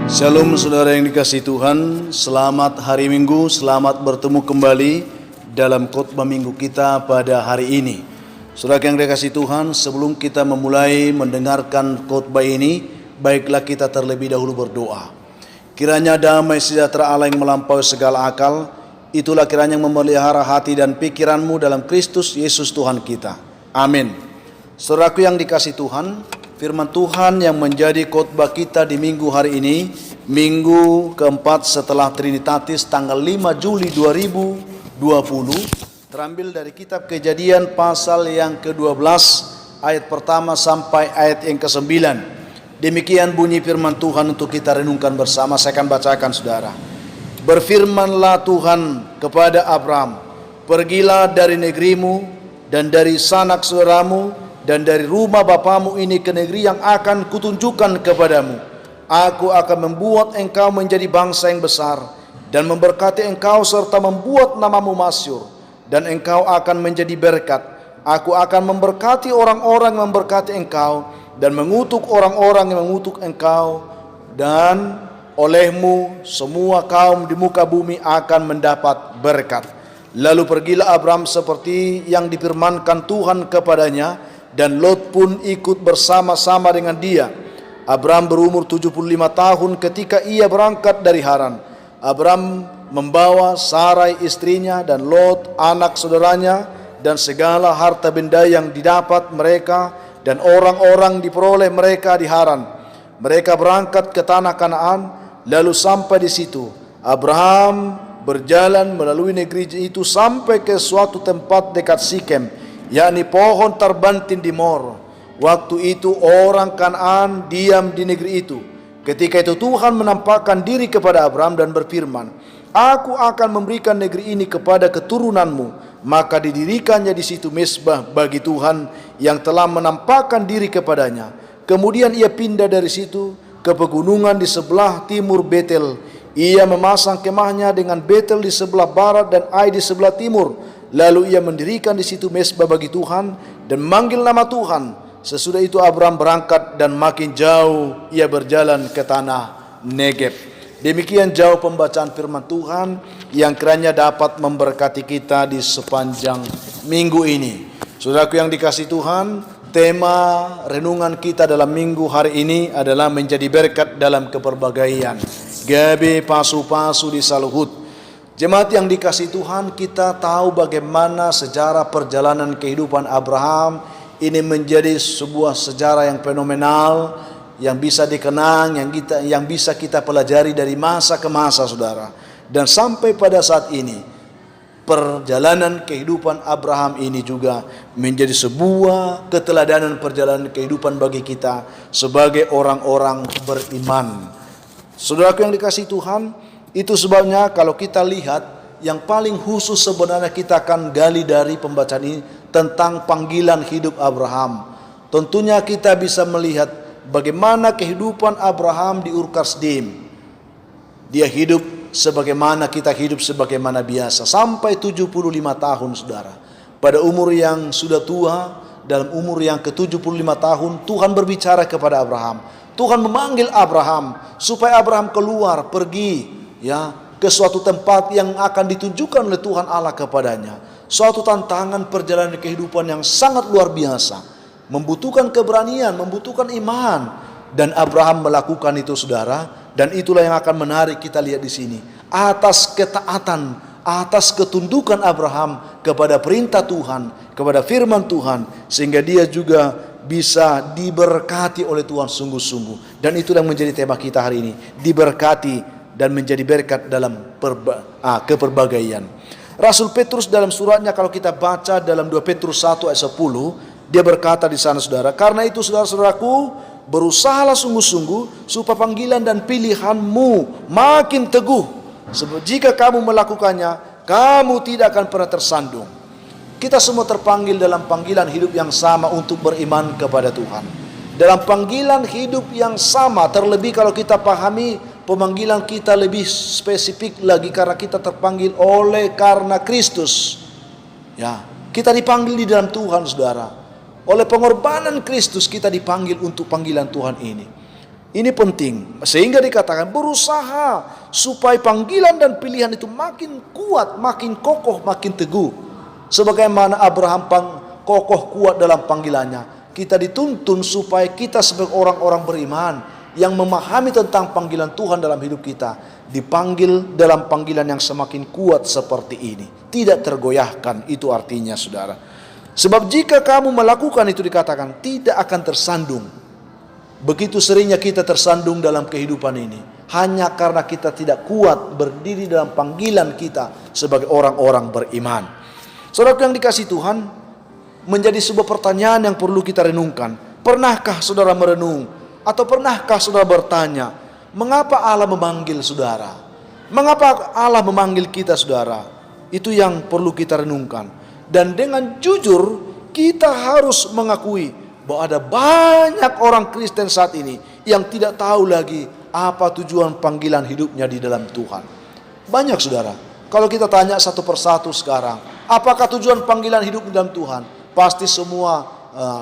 Shalom saudara yang dikasihi Tuhan, selamat hari Minggu, selamat bertemu kembali dalam khotbah minggu kita pada hari ini. Saudara yang dikasihi Tuhan, sebelum kita memulai mendengarkan khotbah ini, baiklah kita terlebih dahulu berdoa. Kiranya damai sejahtera Allah yang melampaui segala akal, itulah kiranya yang memelihara hati dan pikiranmu dalam Kristus Yesus Tuhan kita. Amin. Saudaraku yang dikasihi Tuhan, firman Tuhan yang menjadi khotbah kita di minggu hari ini, minggu keempat setelah Trinitatis, tanggal 5 Juli 2020, terambil dari kitab Kejadian pasal yang ke-12 ayat pertama sampai ayat yang ke-9. Demikian bunyi firman Tuhan untuk kita renungkan bersama. Saya akan bacakan saudara. Berfirmanlah Tuhan kepada Abram, pergilah dari negerimu dan dari sanak saudaramu dan dari rumah bapamu ini ke negeri yang akan kutunjukkan kepadamu. Aku akan membuat engkau menjadi bangsa yang besar dan memberkati engkau serta membuat namamu masyhur, dan engkau akan menjadi berkat. Aku akan memberkati orang-orang yang memberkati engkau dan mengutuk orang-orang yang mengutuk engkau, dan olehmu semua kaum di muka bumi akan mendapat berkat. Lalu pergilah Abram seperti yang difirmankan Tuhan kepadanya, dan Lot pun ikut bersama-sama dengan dia. Abram berumur 75 tahun ketika ia berangkat dari Haran. Abram membawa Sarai istrinya dan Lot anak saudaranya dan segala harta benda yang didapat mereka dan orang-orang diperoleh mereka di Haran. Mereka berangkat ke tanah Kanaan, lalu sampai di situ Abraham berjalan melalui negeri itu sampai ke suatu tempat dekat Sikem, yakni pohon terbantin di Mor. Waktu itu orang Kanaan diam di negeri itu. Ketika itu Tuhan menampakkan diri kepada Abram dan berfirman, Aku akan memberikan negeri ini kepada keturunanmu. Maka didirikannya di situ mezbah bagi Tuhan yang telah menampakkan diri kepadanya. Kemudian ia pindah dari situ ke pegunungan di sebelah timur Betel. Ia memasang kemahnya dengan Betel di sebelah barat dan Ai di sebelah timur. Lalu ia mendirikan di situ mezbah bagi Tuhan dan memanggil nama Tuhan. Sesudah itu Abram berangkat dan makin jauh ia berjalan ke tanah Negeb. Demikian jauh pembacaan firman Tuhan yang kiranya dapat memberkati kita di sepanjang minggu ini. Saudaraku yang dikasihi Tuhan, tema renungan kita dalam minggu hari ini adalah menjadi berkat dalam keperbagaian. Gabe pasu-pasu di Saluhut. Jemaat yang dikasihi Tuhan, kita tahu bagaimana sejarah perjalanan kehidupan Abraham ini menjadi sebuah sejarah yang fenomenal, yang bisa dikenang, yang bisa kita pelajari dari masa ke masa, saudara. Dan sampai pada saat ini, perjalanan kehidupan Abraham ini juga menjadi sebuah keteladanan perjalanan kehidupan bagi kita sebagai orang-orang beriman. Saudaraku yang dikasihi Tuhan, itu sebabnya kalau kita lihat yang paling khusus sebenarnya kita akan gali dari pembacaan ini tentang panggilan hidup Abraham. Tentunya kita bisa melihat bagaimana kehidupan Abraham di Ur Kasdim. Dia hidup sebagaimana kita hidup sebagaimana biasa sampai 75 tahun, saudara. Pada umur yang sudah tua, dalam umur yang ke-75 tahun, Tuhan berbicara kepada Abraham. Tuhan memanggil Abraham supaya Abraham keluar, pergi ke suatu tempat yang akan ditunjukkan oleh Tuhan Allah kepadanya. Suatu tantangan perjalanan kehidupan yang sangat luar biasa, membutuhkan keberanian, membutuhkan iman, dan Abraham melakukan itu, saudara. Dan itulah yang akan menarik kita lihat di sini. Atas ketaatan, atas ketundukan Abraham kepada perintah Tuhan, kepada firman Tuhan, sehingga dia juga bisa diberkati oleh Tuhan sungguh-sungguh. Dan itulah yang menjadi tema kita hari ini, diberkati dan menjadi berkat dalam keperbagaian. Rasul Petrus dalam suratnya, kalau kita baca dalam 2 Petrus 1 ayat 10, dia berkata di sana, saudara, karena itu saudara-saudaraku, berusahalah sungguh-sungguh supaya panggilan dan pilihanmu makin teguh. Sebab jika kamu melakukannya, kamu tidak akan pernah tersandung. Kita semua terpanggil dalam panggilan hidup yang sama untuk beriman kepada Tuhan. Dalam panggilan hidup yang sama, terlebih kalau kita pahami pemanggilan kita lebih spesifik lagi karena kita terpanggil karena Kristus. Kita dipanggil di dalam Tuhan, saudara. Oleh pengorbanan Kristus kita dipanggil untuk panggilan Tuhan ini. Ini penting, sehingga dikatakan berusaha supaya panggilan dan pilihan itu makin kuat, makin kokoh, makin teguh. Sebagaimana Abraham kokoh kuat dalam panggilannya, kita dituntun supaya kita sebagai orang-orang beriman yang memahami tentang panggilan Tuhan dalam hidup kita, dipanggil dalam panggilan yang semakin kuat seperti ini, tidak tergoyahkan. Itu artinya, saudara. Sebab jika kamu melakukan itu, dikatakan tidak akan tersandung. Begitu seringnya kita tersandung dalam kehidupan ini, hanya karena kita tidak kuat berdiri dalam panggilan kita sebagai orang-orang beriman. Saudara yang dikasihi Tuhan, menjadi sebuah pertanyaan yang perlu kita renungkan. Pernahkah saudara merenung, atau pernahkah saudara bertanya, mengapa Allah memanggil saudara? Mengapa Allah memanggil kita, saudara? Itu yang perlu kita renungkan. Dan dengan jujur kita harus mengakui bahwa ada banyak orang Kristen saat ini yang tidak tahu lagi apa tujuan panggilan hidupnya di dalam Tuhan. Banyak, saudara. Kalau kita tanya satu persatu sekarang, apakah tujuan panggilan hidup di dalam Tuhan? Pasti semua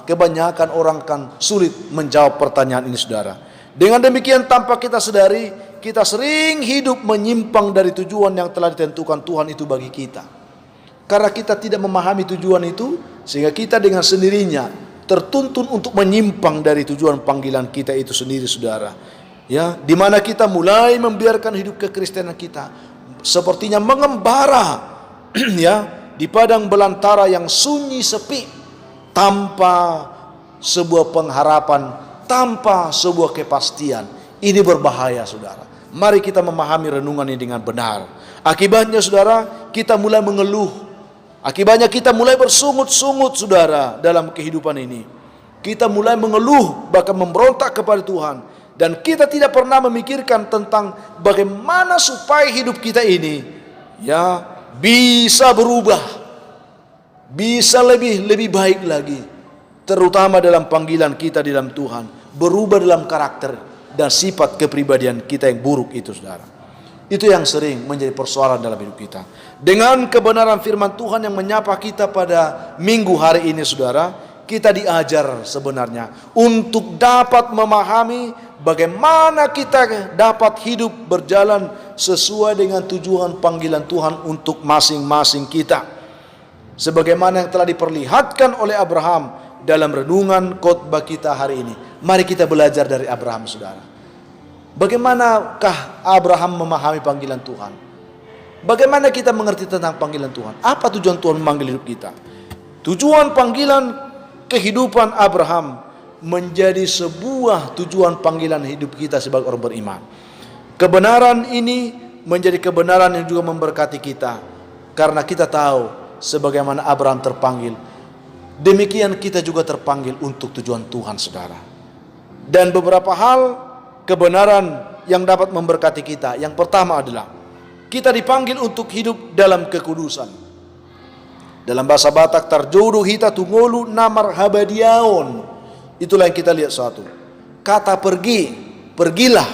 kebanyakan orang kan sulit menjawab pertanyaan ini, saudara. Dengan demikian, tanpa kita sadari, kita sering hidup menyimpang dari tujuan yang telah ditentukan Tuhan itu bagi kita. Karena kita tidak memahami tujuan itu, sehingga kita dengan sendirinya tertuntun untuk menyimpang dari tujuan panggilan kita itu sendiri, saudara. Ya, di mana kita mulai membiarkan hidup kekristenan kita sepertinya mengembara ya, di padang belantara yang sunyi sepi, tanpa sebuah pengharapan, tanpa sebuah kepastian. Ini berbahaya, saudara. Mari kita memahami renungan ini dengan benar. Akibatnya, saudara, kita mulai mengeluh. Akibatnya kita mulai bersungut-sungut, saudara, dalam kehidupan ini. Kita mulai mengeluh, bahkan memberontak kepada Tuhan. Dan kita tidak pernah memikirkan tentang bagaimana supaya hidup kita ini ya bisa berubah, bisa lebih baik lagi, terutama dalam panggilan kita di dalam Tuhan, berubah dalam karakter dan sifat kepribadian kita yang buruk itu, saudara. Itu yang sering menjadi persoalan dalam hidup kita. Dengan kebenaran firman Tuhan yang menyapa kita pada minggu hari ini, saudara, kita diajar sebenarnya untuk dapat memahami bagaimana kita dapat hidup berjalan sesuai dengan tujuan panggilan Tuhan untuk masing-masing kita. Sebagaimana yang telah diperlihatkan oleh Abraham dalam renungan khotbah kita hari ini. Mari kita belajar dari Abraham, saudara. Bagaimanakah Abraham memahami panggilan Tuhan? Bagaimana kita mengerti tentang panggilan Tuhan? Apa tujuan Tuhan memanggil hidup kita? Tujuan panggilan kehidupan Abraham menjadi sebuah tujuan panggilan hidup kita sebagai orang beriman. Kebenaran ini menjadi kebenaran yang juga memberkati kita, karena kita tahu sebagaimana Abraham terpanggil, demikian kita juga terpanggil untuk tujuan Tuhan, saudara. Dan beberapa hal kebenaran yang dapat memberkati kita. Yang pertama adalah kita dipanggil untuk hidup dalam kekudusan. Dalam bahasa Batak, tarjodoh hita tungolu namar habadiaon. Itulah yang kita lihat satu. Kata pergi, pergilah.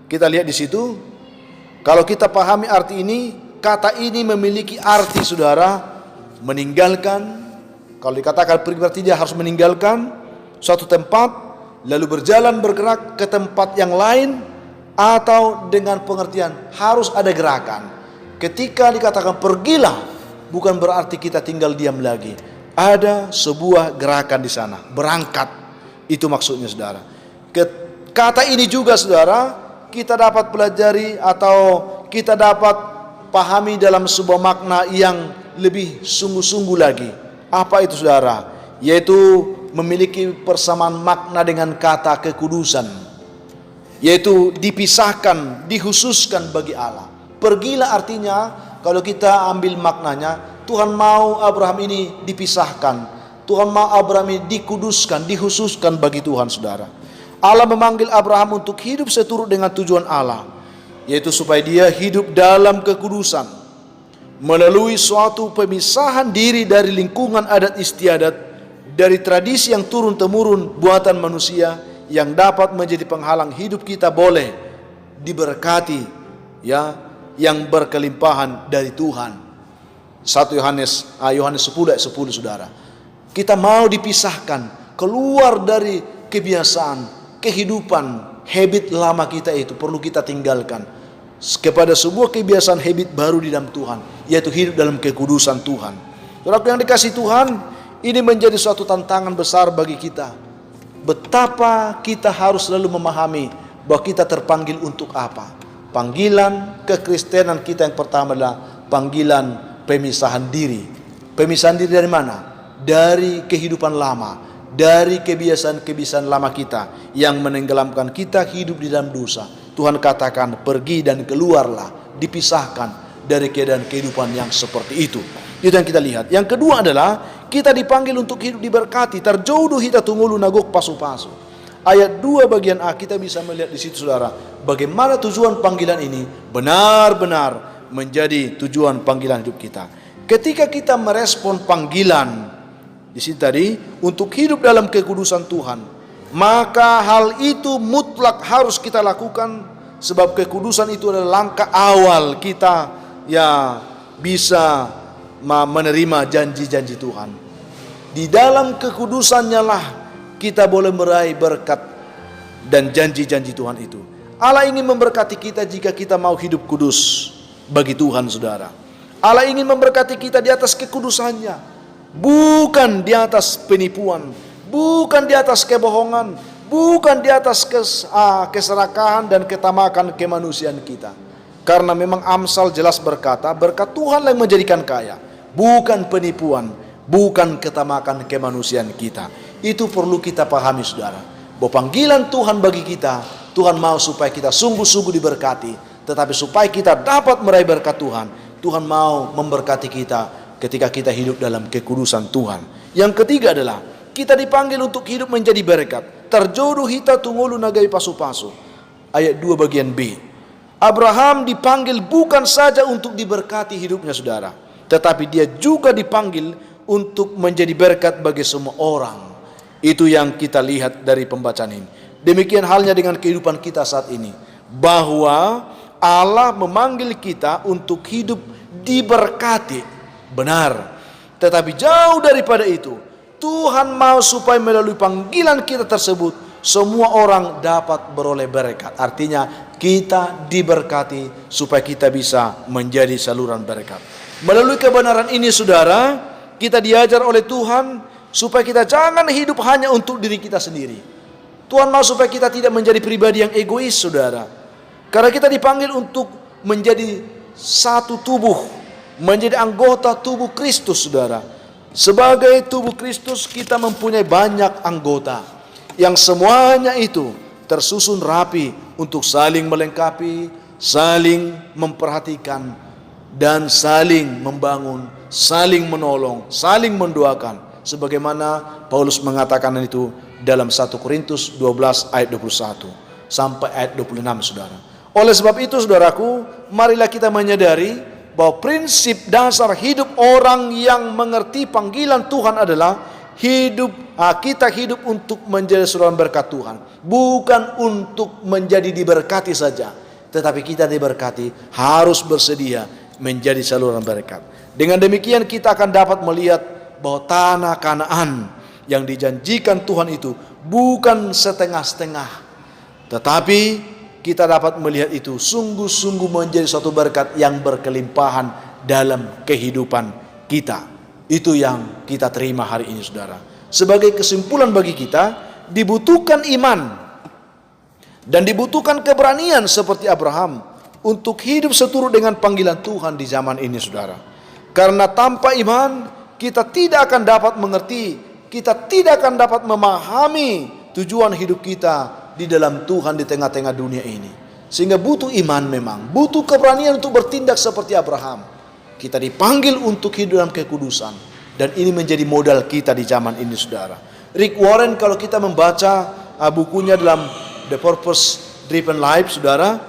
Kita lihat di situ. Kalau kita pahami arti ini, kata ini memiliki arti, saudara, meninggalkan. Kalau dikatakan pergi, berarti dia harus meninggalkan suatu tempat, lalu berjalan bergerak ke tempat yang lain, atau dengan pengertian harus ada gerakan. Ketika dikatakan pergilah, bukan berarti kita tinggal diam lagi. Ada sebuah gerakan di sana, berangkat. Itu maksudnya, saudara. Kata ini juga, saudara, kita dapat pelajari atau kita dapat pahami dalam sebuah makna yang lebih sungguh-sungguh lagi. Apa itu, saudara? Yaitu memiliki persamaan makna dengan kata kekudusan, yaitu dipisahkan, dikhususkan bagi Allah. Pergilah artinya, kalau kita ambil maknanya, Tuhan mau Abraham ini dipisahkan, Tuhan mau Abraham ini dikuduskan, dikhususkan bagi Tuhan, saudara. Allah memanggil Abraham untuk hidup seturut dengan tujuan Allah, yaitu supaya dia hidup dalam kekudusan, melalui suatu pemisahan diri dari lingkungan adat istiadat, dari tradisi yang turun-temurun buatan manusia yang dapat menjadi penghalang hidup kita boleh diberkati, ya, yang berkelimpahan dari Tuhan. 1 Yohanes 10 ayat 10, saudara. Kita mau dipisahkan, keluar dari kebiasaan, kehidupan habit lama kita itu perlu kita tinggalkan kepada sebuah kebiasaan habit baru di dalam Tuhan, yaitu hidup dalam kekudusan Tuhan. Saudaraku yang dikasihi Tuhan, ini menjadi suatu tantangan besar bagi kita. Betapa kita harus selalu memahami bahwa kita terpanggil untuk apa. Panggilan kekristenan kita yang pertama adalah panggilan pemisahan diri. Pemisahan diri dari mana? Dari kehidupan lama, dari kebiasaan-kebiasaan lama kita yang menenggelamkan kita hidup di dalam dosa. Tuhan katakan, pergi dan keluarlah, dipisahkan dari keadaan kehidupan yang seperti itu. Itu yang kita lihat. Yang kedua adalah kita dipanggil untuk hidup diberkati. Terjodoh hita tungulu nagok pasu-pasu. Ayat 2 bagian A kita bisa melihat di situ, saudara, bagaimana tujuan panggilan ini benar-benar menjadi tujuan panggilan hidup kita. Ketika kita merespon panggilan di sini tadi untuk hidup dalam kekudusan Tuhan, maka hal itu mutlak harus kita lakukan, sebab kekudusan itu adalah langkah awal kita ya bisa menerima janji-janji Tuhan. Di dalam kekudusannya lah kita boleh meraih berkat dan janji-janji Tuhan itu. Allah ingin memberkati kita jika kita mau hidup kudus bagi Tuhan, saudara. Allah ingin memberkati kita di atas kekudusannya, bukan di atas penipuan, bukan di atas kebohongan, bukan di atas keserakahan dan ketamakan kemanusiaan kita. Karena memang Amsal jelas berkata, berkat Tuhan yang menjadikan kaya, bukan penipuan, bukan ketamakan kemanusiaan kita. Itu perlu kita pahami, saudara, bahwa panggilan Tuhan bagi kita, Tuhan mau supaya kita sungguh-sungguh diberkati. Tetapi supaya kita dapat meraih berkat Tuhan, Tuhan mau memberkati kita ketika kita hidup dalam kekudusan Tuhan. Yang ketiga adalah kita dipanggil untuk hidup menjadi berkat. Terjodoh hita tungulu nagai pasu-pasu. Ayat 2 bagian B. Abraham dipanggil bukan saja untuk diberkati hidupnya, saudara, tetapi dia juga dipanggil untuk menjadi berkat bagi semua orang. Itu yang kita lihat dari pembacaan ini. Demikian halnya dengan kehidupan kita saat ini, bahwa Allah memanggil kita untuk hidup diberkati, benar. Tetapi jauh daripada itu, Tuhan mau supaya melalui panggilan kita tersebut semua orang dapat beroleh berkat. Artinya kita diberkati supaya kita bisa menjadi saluran berkat. Melalui kebenaran ini, saudara, kita diajar oleh Tuhan supaya kita jangan hidup hanya untuk diri kita sendiri. Tuhan mau supaya kita tidak menjadi pribadi yang egois, saudara. Karena kita dipanggil untuk menjadi satu tubuh, menjadi anggota tubuh Kristus, saudara. Sebagai tubuh Kristus kita mempunyai banyak anggota yang semuanya itu tersusun rapi untuk saling melengkapi, saling memperhatikan, dan saling membangun, saling menolong, saling mendoakan. Sebagaimana Paulus mengatakan itu dalam 1 Korintus 12 ayat 21 sampai ayat 26, saudara. Oleh sebab itu, saudaraku, marilah kita menyadari bahwa prinsip dasar hidup orang yang mengerti panggilan Tuhan adalah kita hidup untuk menjadi saluran berkat Tuhan, bukan untuk menjadi diberkati saja, tetapi kita diberkati harus bersedia menjadi saluran berkat. Dengan demikian kita akan dapat melihat bahwa tanah Kanaan yang dijanjikan Tuhan itu bukan setengah-setengah, tetapi kita dapat melihat itu sungguh-sungguh menjadi suatu berkat yang berkelimpahan dalam kehidupan kita. Itu yang kita terima hari ini, saudara. Sebagai kesimpulan bagi kita, dibutuhkan iman dan dibutuhkan keberanian seperti Abraham untuk hidup seturut dengan panggilan Tuhan di zaman ini, saudara. Karena tanpa iman kita tidak akan dapat mengerti, kita tidak akan dapat memahami tujuan hidup kita di dalam Tuhan di tengah-tengah dunia ini. Sehingga butuh iman, memang butuh keberanian untuk bertindak seperti Abraham. Kita dipanggil untuk hidup dalam kekudusan, dan ini menjadi modal kita di zaman ini, saudara. Rick Warren, kalau kita membaca bukunya dalam The Purpose Driven Life, saudara,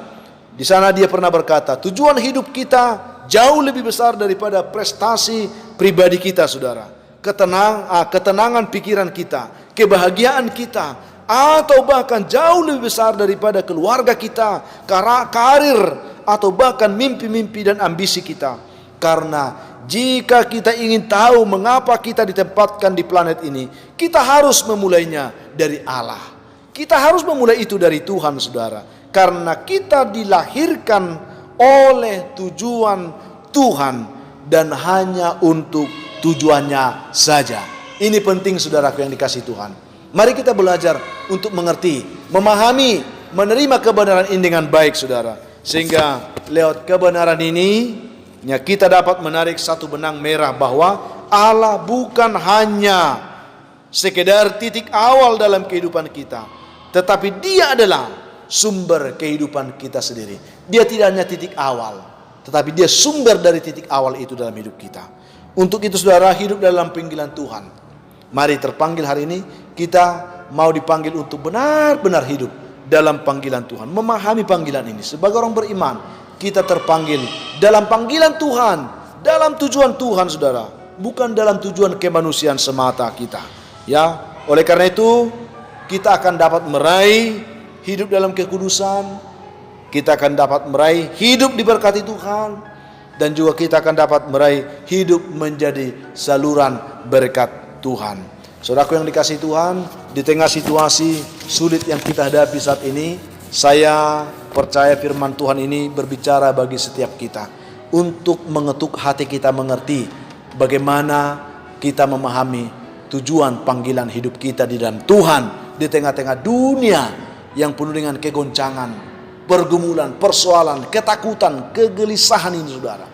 di sana dia pernah berkata, tujuan hidup kita jauh lebih besar daripada prestasi pribadi kita, saudara. Ketenangan pikiran kita, kebahagiaan kita, atau bahkan jauh lebih besar daripada keluarga kita, karir, atau bahkan mimpi-mimpi dan ambisi kita. Karena jika kita ingin tahu mengapa kita ditempatkan di planet ini, kita harus memulainya dari Allah. Kita harus memulai itu dari Tuhan, saudara. Karena kita dilahirkan oleh tujuan Tuhan dan hanya untuk tujuannya saja. Ini penting, saudaraku yang dikasihi Tuhan. Mari kita belajar untuk mengerti, memahami, menerima kebenaran ini dengan baik, saudara. Sehingga lewat kebenaran ini kita dapat menarik satu benang merah bahwa Allah bukan hanya sekedar titik awal dalam kehidupan kita, tetapi Dia adalah sumber kehidupan kita sendiri. Dia tidak hanya titik awal, tetapi Dia sumber dari titik awal itu dalam hidup kita. Untuk itu, saudara, hidup dalam panggilan Tuhan. Mari terpanggil hari ini, kita mau dipanggil untuk benar-benar hidup dalam panggilan Tuhan, memahami panggilan ini. Sebagai orang beriman, kita terpanggil dalam panggilan Tuhan, dalam tujuan Tuhan, saudara, bukan dalam tujuan kemanusiaan semata kita. Ya, oleh karena itu kita akan dapat meraih hidup dalam kekudusan, kita akan dapat meraih hidup diberkati Tuhan, dan juga kita akan dapat meraih hidup menjadi saluran berkat Tuhan. Saudaraku yang dikasihi Tuhan, di tengah situasi sulit yang kita hadapi saat ini, saya percaya firman Tuhan ini berbicara bagi setiap kita untuk mengetuk hati kita mengerti bagaimana kita memahami tujuan panggilan hidup kita di dalam Tuhan di tengah-tengah dunia yang penuh dengan kegoncangan, pergumulan, persoalan, ketakutan, kegelisahan ini, saudara.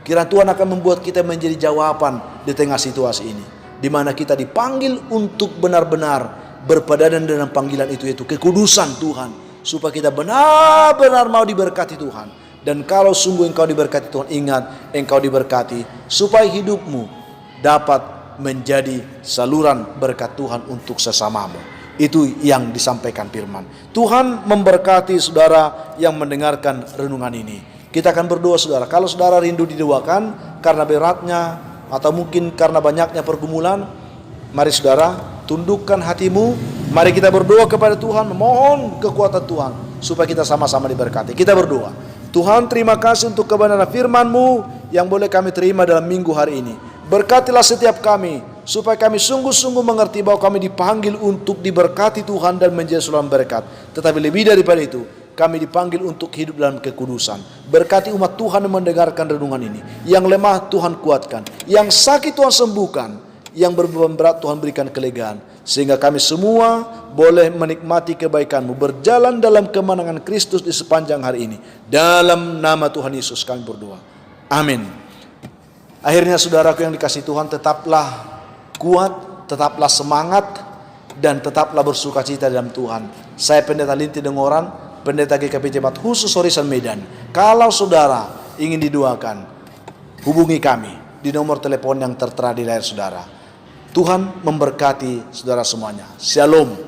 Kiranya Tuhan akan membuat kita menjadi jawaban di tengah situasi ini, di mana kita dipanggil untuk benar-benar berpadanan dengan panggilan itu, yaitu kekudusan Tuhan, supaya kita benar-benar mau diberkati Tuhan. Dan kalau sungguh engkau diberkati Tuhan, ingat engkau diberkati supaya hidupmu dapat menjadi saluran berkat Tuhan untuk sesamamu. Itu yang disampaikan firman Tuhan. Memberkati saudara yang mendengarkan renungan ini. Kita akan berdoa, saudara. Kalau saudara rindu didoakan karena beratnya atau mungkin karena banyaknya pergumulan, mari saudara tundukkan hatimu. Mari kita berdoa kepada Tuhan, memohon kekuatan Tuhan supaya kita sama-sama diberkati. Kita berdoa. Tuhan, terima kasih untuk kebenaran firman-Mu yang boleh kami terima dalam minggu hari ini. Berkatilah setiap kami supaya kami sungguh-sungguh mengerti bahwa kami dipanggil untuk diberkati Tuhan dan menjadi saluran berkat. Tetapi lebih daripada itu, kami dipanggil untuk hidup dalam kekudusan. Berkati umat Tuhan yang mendengarkan renungan ini. Yang lemah Tuhan kuatkan, yang sakit Tuhan sembuhkan, yang berbeban berat Tuhan berikan kelegaan, sehingga kami semua boleh menikmati kebaikan-Mu, berjalan dalam kemenangan Kristus di sepanjang hari ini. Dalam nama Tuhan Yesus kami berdoa. Amin. Akhirnya, saudaraku yang dikasihi Tuhan, tetaplah kuat, tetaplah semangat, dan tetaplah bersuka cita dalam Tuhan. Saya Pendeta Linti Dengoran, Pendeta GKP Jemaat Khusus Horisan Medan. Kalau saudara ingin didoakan, hubungi kami di nomor telepon yang tertera di layar saudara. Tuhan memberkati saudara semuanya. Shalom.